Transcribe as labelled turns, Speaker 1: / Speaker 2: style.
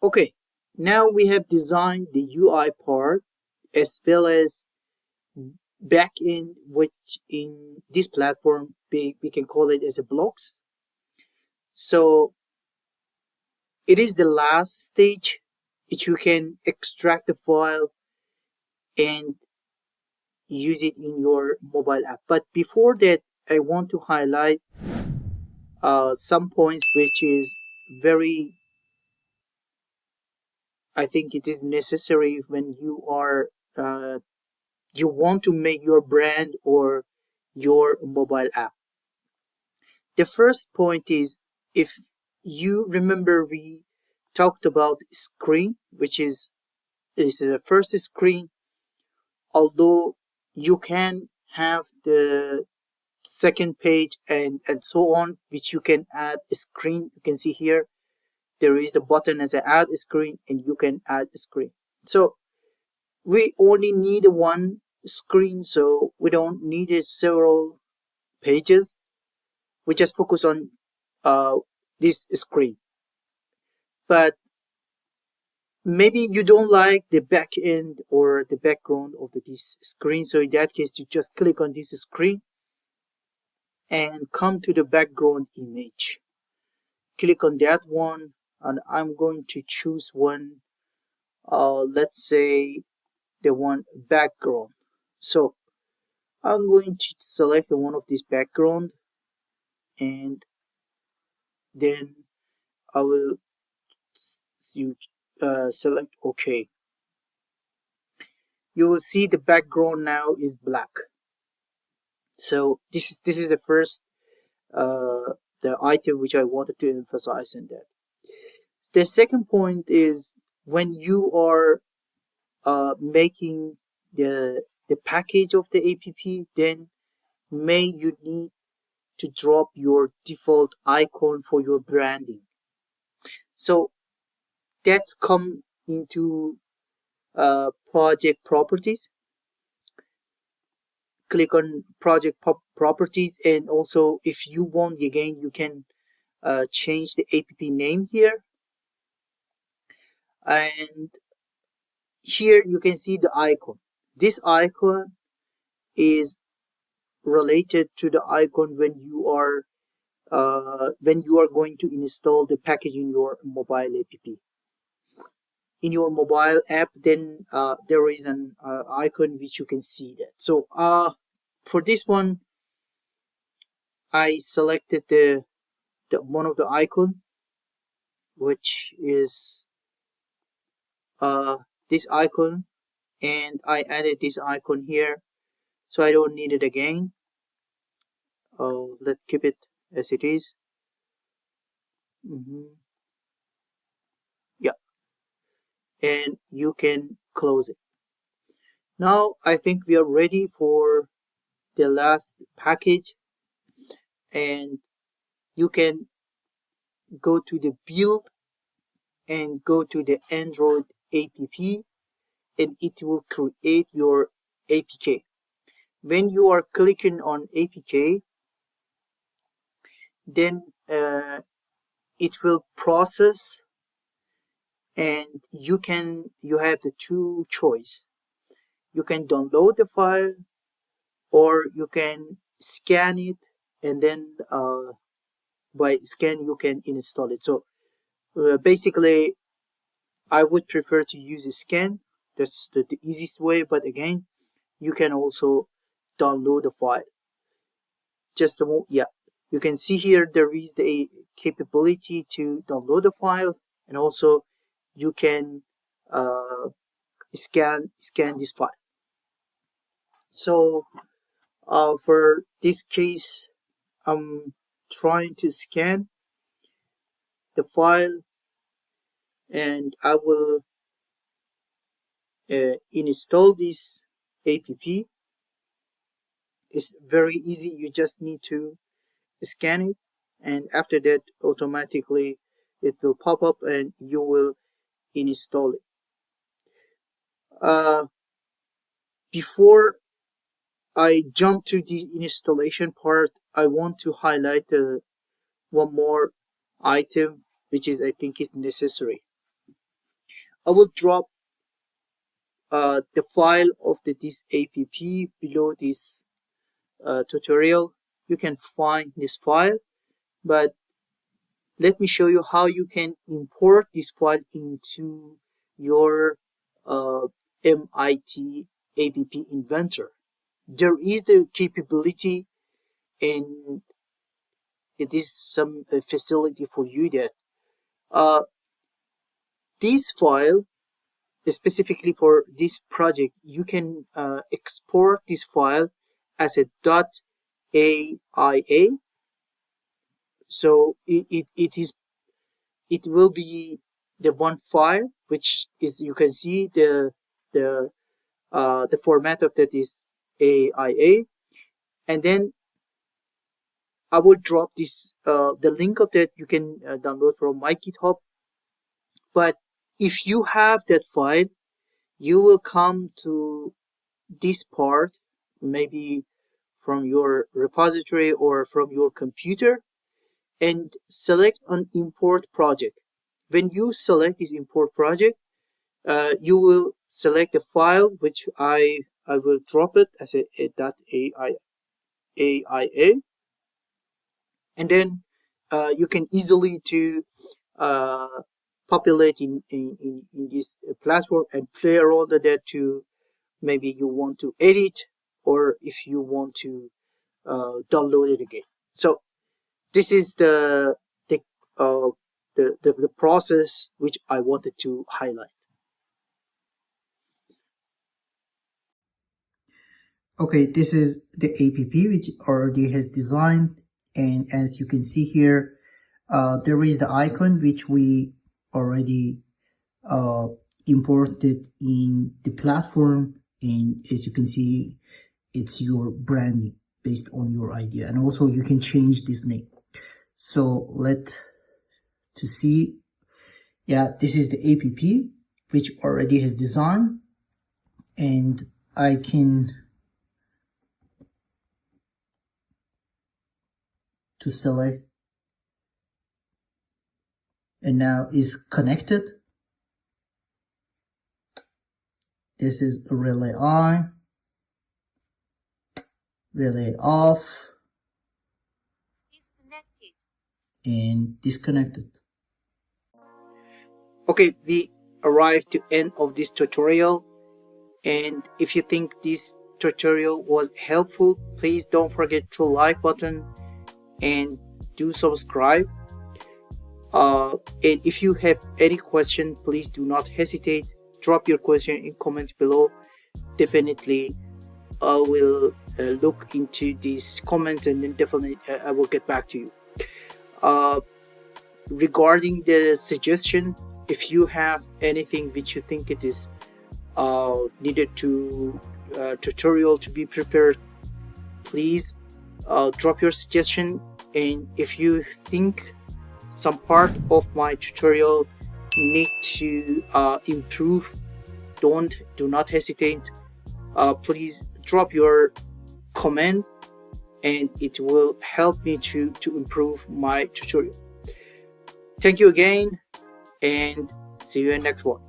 Speaker 1: Okay, now we have designed the UI part as well as backend, which in this platform we can call it as a blocks. So it is the last stage which you can extract the file and use it in your mobile app. But before that, I want to highlight some points which is very, I think it is necessary when you are you want to make your brand or your mobile app. The first point is, if you remember, we talked about screen, which is the first screen. Although you can have the second page and so on, which you can add a screen. You can see here there is the button as an add screen, and you can add a screen. So we only need one screen, so we don't need several pages. We just focus on this screen. But maybe you don't like the back end or the background of this screen, so in that case you just click on this screen and come to the background image. Click on that one, and I'm going to choose one, let's say the one background. So I'm going to select one of this background, and then I will select OK. You will see the background now is black. So this is the first the item which I wanted to emphasize in that. The second point is, when you are making the package of the app, then may you need to drop your default icon for your branding. So that's come into project properties. Click on project properties, and also if you want, again, you can change the app name here. And here you can see the icon. This icon is related to the icon when you are going to install the package in your mobile app. In your mobile app, then there is an icon which you can see that. So for this one, I selected the one of the icon, which is this icon, and I added this icon here, so I don't need it again. Let's keep it as it is. Yeah, and you can close it. Now I think we are ready for the last package, and you can go to the build and go to the Android app, and it will create your APK. When you are clicking on APK, then it will process, and you have the two choice. You can download the file, or you can scan it, and then by scan you can install it. So basically I would prefer to use a scan. That's the easiest way, but again, you can also download the file. Just yeah, you can see here there is the capability to download the file, and also you can scan this file. So for this case, I'm trying to scan the file, and I will install this app. It's very easy. You just need to scan it, and after that automatically it will pop up and you will install it. Before I jump to the installation part, I want to highlight one more item which is, I think, is necessary. I will drop the file of this app below this tutorial. You can find this file, but let me show you how you can import this file into your MIT App Inventor. There is the capability, and it is some facility for you that this file, specifically for this project, you can export this file as a .aia. So it will be the one file, which is, you can see the format of that is AIA, and then I will drop this the link of that you can download from my GitHub. But if you have that file, you will come to this part, maybe from your repository or from your computer, and select an import project. When you select this import project, you will select the file, which I will drop it as a .aia, and then you can easily to populate in this platform and play around with that to, maybe you want to edit, or if you want to download it again. So this is the process which I wanted to highlight. Okay, this is the app which already has designed, and as you can see here, there is the icon which we already imported in the platform, and as you can see, it's your branding based on your idea, and also you can change this name. So to see, yeah, this is the app which already has designed, and I can to select, and now is connected. This is relay on, relay off, disconnected, and disconnected. Okay, we arrived to end of this tutorial, and if you think this tutorial was helpful, please don't forget to like button and do subscribe. And if you have any question, please do not hesitate. Drop your question in comments below. Definitely I will look into these comments, and then definitely I will get back to you. Regarding the suggestion, if you have anything which you think it is needed to tutorial to be prepared, please drop your suggestion. And if you think some part of my tutorial need to improve, do not hesitate. Please drop your comment, and it will help me to improve my tutorial. Thank you again, and see you in next one.